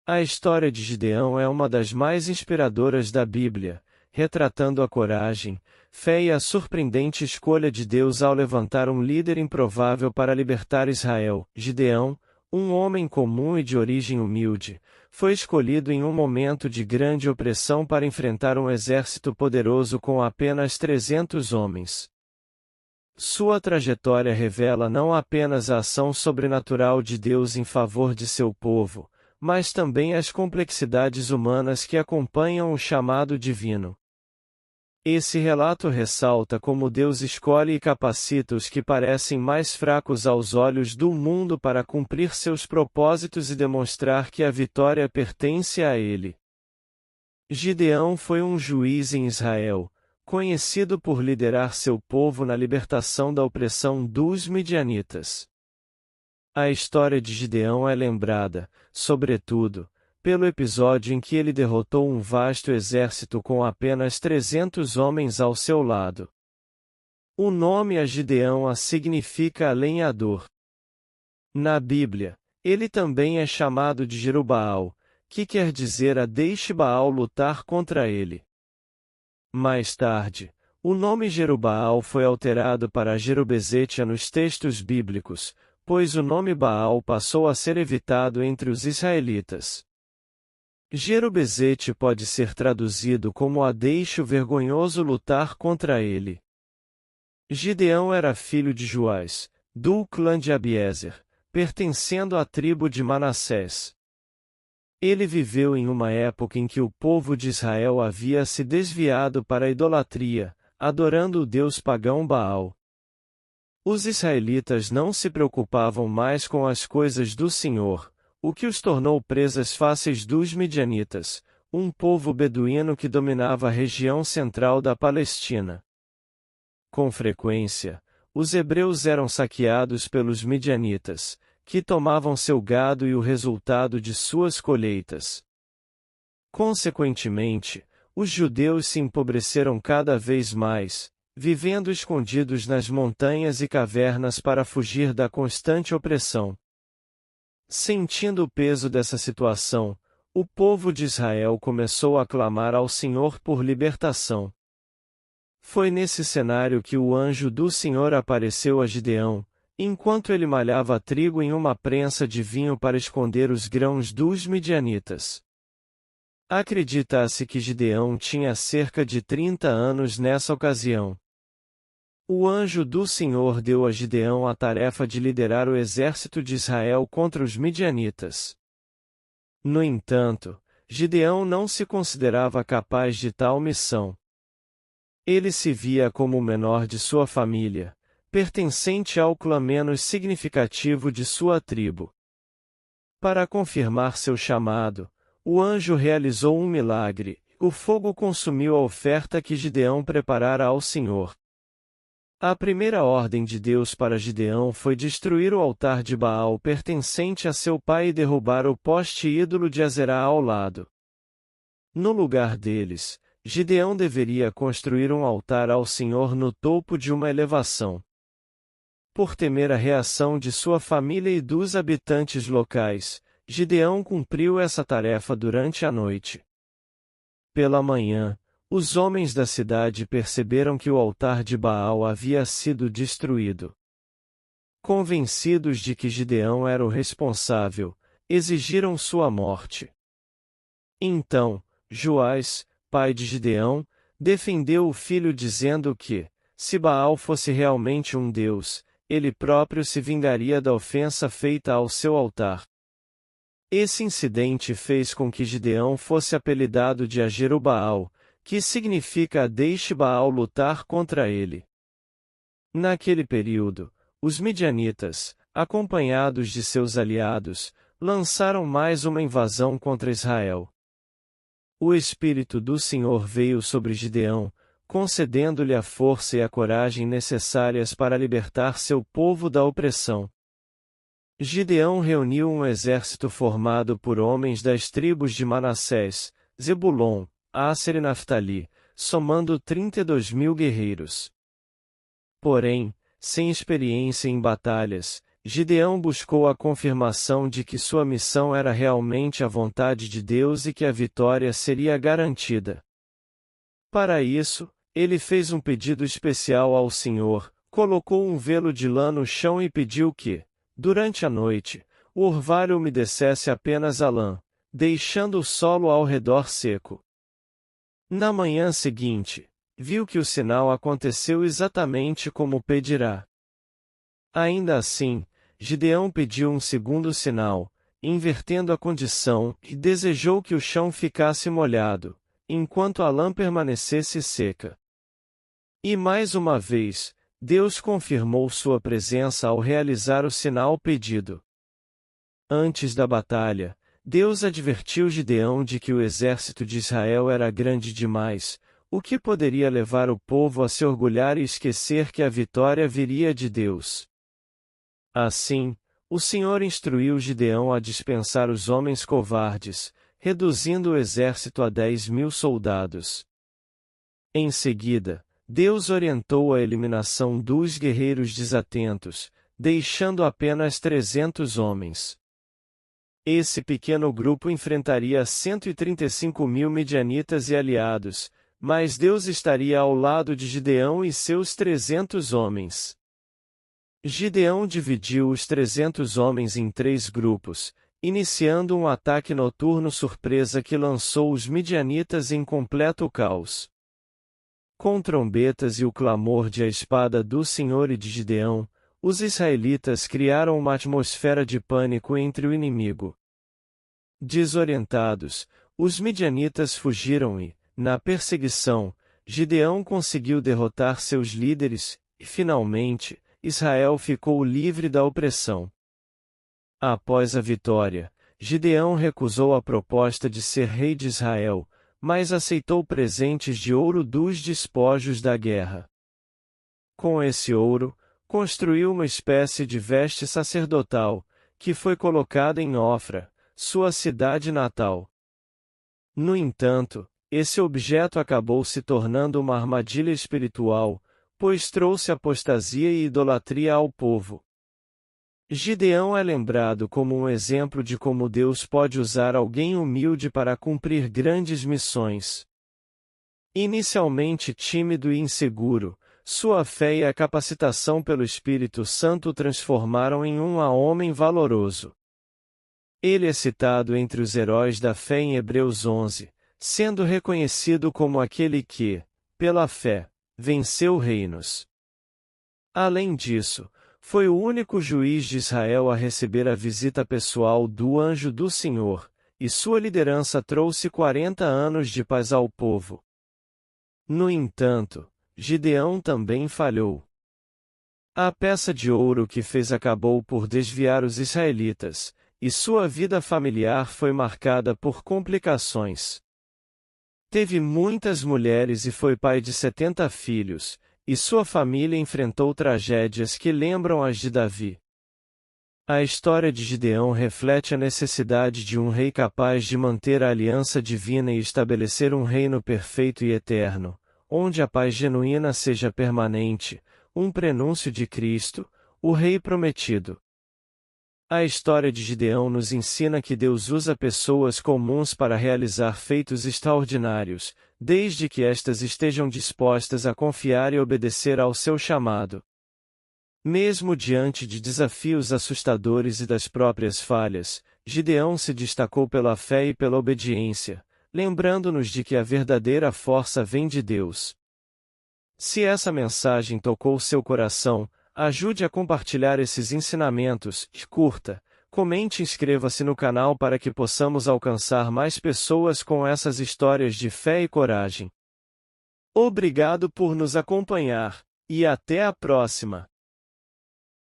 A história de Gideão é uma das mais inspiradoras da Bíblia, retratando a coragem, fé e a surpreendente escolha de Deus ao levantar um líder improvável para libertar Israel. Gideão, um homem comum e de origem humilde, foi escolhido em um momento de grande opressão para enfrentar um exército poderoso com apenas 300 homens. Sua trajetória revela não apenas a ação sobrenatural de Deus em favor de seu povo, mas também as complexidades humanas que acompanham o chamado divino. Esse relato ressalta como Deus escolhe e capacita os que parecem mais fracos aos olhos do mundo para cumprir seus propósitos e demonstrar que a vitória pertence a Ele. Gideão foi um juiz em Israel, conhecido por liderar seu povo na libertação da opressão dos midianitas. A história de Gideão é lembrada, sobretudo, pelo episódio em que ele derrotou um vasto exército com apenas 300 homens ao seu lado. O nome a Gideão significa lenhador. Na Bíblia, ele também é chamado de Jerubaal, que quer dizer deixe Baal lutar contra ele. Mais tarde, o nome Jerubaal foi alterado para Jerubezetia nos textos bíblicos, pois o nome Baal passou a ser evitado entre os israelitas. Jerubezete pode ser traduzido como deixe o vergonhoso lutar contra ele. Gideão era filho de Joás, do clã de Abiezer, pertencendo à tribo de Manassés. Ele viveu em uma época em que o povo de Israel havia se desviado para a idolatria, adorando o deus pagão Baal. Os israelitas não se preocupavam mais com as coisas do Senhor, o que os tornou presas fáceis dos midianitas, um povo beduíno que dominava a região central da Palestina. Com frequência, os hebreus eram saqueados pelos midianitas, que tomavam seu gado e o resultado de suas colheitas. Consequentemente, os judeus se empobreceram cada vez mais, vivendo escondidos nas montanhas e cavernas para fugir da constante opressão. Sentindo o peso dessa situação, o povo de Israel começou a clamar ao Senhor por libertação. Foi nesse cenário que o anjo do Senhor apareceu a Gideão, enquanto ele malhava trigo em uma prensa de vinho para esconder os grãos dos midianitas. Acredita-se que Gideão tinha cerca de 30 anos nessa ocasião. O anjo do Senhor deu a Gideão a tarefa de liderar o exército de Israel contra os midianitas. No entanto, Gideão não se considerava capaz de tal missão. Ele se via como o menor de sua família, pertencente ao clã menos significativo de sua tribo. Para confirmar seu chamado, o anjo realizou um milagre: o fogo consumiu a oferta que Gideão preparara ao Senhor. A primeira ordem de Deus para Gideão foi destruir o altar de Baal pertencente a seu pai e derrubar o poste ídolo de Azerá ao lado. No lugar deles, Gideão deveria construir um altar ao Senhor no topo de uma elevação. Por temer a reação de sua família e dos habitantes locais, Gideão cumpriu essa tarefa durante a noite. Pela manhã, os homens da cidade perceberam que o altar de Baal havia sido destruído. Convencidos de que Gideão era o responsável, exigiram sua morte. Então, Joás, pai de Gideão, defendeu o filho dizendo que, se Baal fosse realmente um deus, ele próprio se vingaria da ofensa feita ao seu altar. Esse incidente fez com que Gideão fosse apelidado de Jerubaal, que significa deixe Baal lutar contra ele. Naquele período, os midianitas, acompanhados de seus aliados, lançaram mais uma invasão contra Israel. O Espírito do Senhor veio sobre Gideão, concedendo-lhe a força e a coragem necessárias para libertar seu povo da opressão. Gideão reuniu um exército formado por homens das tribos de Manassés, Zebulon, Asser e Naftali, somando 32.000 guerreiros. Porém, sem experiência em batalhas, Gideão buscou a confirmação de que sua missão era realmente a vontade de Deus e que a vitória seria garantida. Para isso, ele fez um pedido especial ao Senhor, colocou um velo de lã no chão e pediu que, durante a noite, o orvalho umedecesse apenas a lã, deixando o solo ao redor seco. Na manhã seguinte, viu que o sinal aconteceu exatamente como pedirá. Ainda assim, Gideão pediu um segundo sinal, invertendo a condição, e desejou que o chão ficasse molhado, enquanto a lã permanecesse seca. E mais uma vez, Deus confirmou sua presença ao realizar o sinal pedido. Antes da batalha, Deus advertiu Gideão de que o exército de Israel era grande demais, o que poderia levar o povo a se orgulhar e esquecer que a vitória viria de Deus. Assim, o Senhor instruiu Gideão a dispensar os homens covardes, reduzindo o exército a 10.000 soldados. Em seguida, Deus orientou a eliminação dos guerreiros desatentos, deixando apenas 300 homens. Esse pequeno grupo enfrentaria 135.000 midianitas e aliados, mas Deus estaria ao lado de Gideão e seus 300 homens. Gideão dividiu os 300 homens em 3 grupos, iniciando um ataque noturno surpresa que lançou os midianitas em completo caos. Com trombetas e o clamor de a espada do Senhor e de Gideão, os israelitas criaram uma atmosfera de pânico entre o inimigo. Desorientados, os midianitas fugiram e, na perseguição, Gideão conseguiu derrotar seus líderes, e finalmente, Israel ficou livre da opressão. Após a vitória, Gideão recusou a proposta de ser rei de Israel, mas aceitou presentes de ouro dos despojos da guerra. Com esse ouro, construiu uma espécie de veste sacerdotal, que foi colocada em Ofra, sua cidade natal. No entanto, esse objeto acabou se tornando uma armadilha espiritual, pois trouxe apostasia e idolatria ao povo. Gideão é lembrado como um exemplo de como Deus pode usar alguém humilde para cumprir grandes missões. Inicialmente tímido e inseguro, sua fé e a capacitação pelo Espírito Santo o transformaram em um homem valoroso. Ele é citado entre os heróis da fé em Hebreus 11, sendo reconhecido como aquele que, pela fé, venceu reinos. Além disso, foi o único juiz de Israel a receber a visita pessoal do anjo do Senhor, e sua liderança trouxe 40 anos de paz ao povo. No entanto, Gideão também falhou. A peça de ouro que fez acabou por desviar os israelitas, e sua vida familiar foi marcada por complicações. Teve muitas mulheres e foi pai de 70 filhos, e sua família enfrentou tragédias que lembram as de Davi. A história de Gideão reflete a necessidade de um rei capaz de manter a aliança divina e estabelecer um reino perfeito e eterno, onde a paz genuína seja permanente, um prenúncio de Cristo, o Rei prometido. A história de Gideão nos ensina que Deus usa pessoas comuns para realizar feitos extraordinários, desde que estas estejam dispostas a confiar e obedecer ao seu chamado. Mesmo diante de desafios assustadores e das próprias falhas, Gideão se destacou pela fé e pela obediência, lembrando-nos de que a verdadeira força vem de Deus. Se essa mensagem tocou seu coração, ajude a compartilhar esses ensinamentos, curta, comente e inscreva-se no canal para que possamos alcançar mais pessoas com essas histórias de fé e coragem. Obrigado por nos acompanhar, e até a próxima!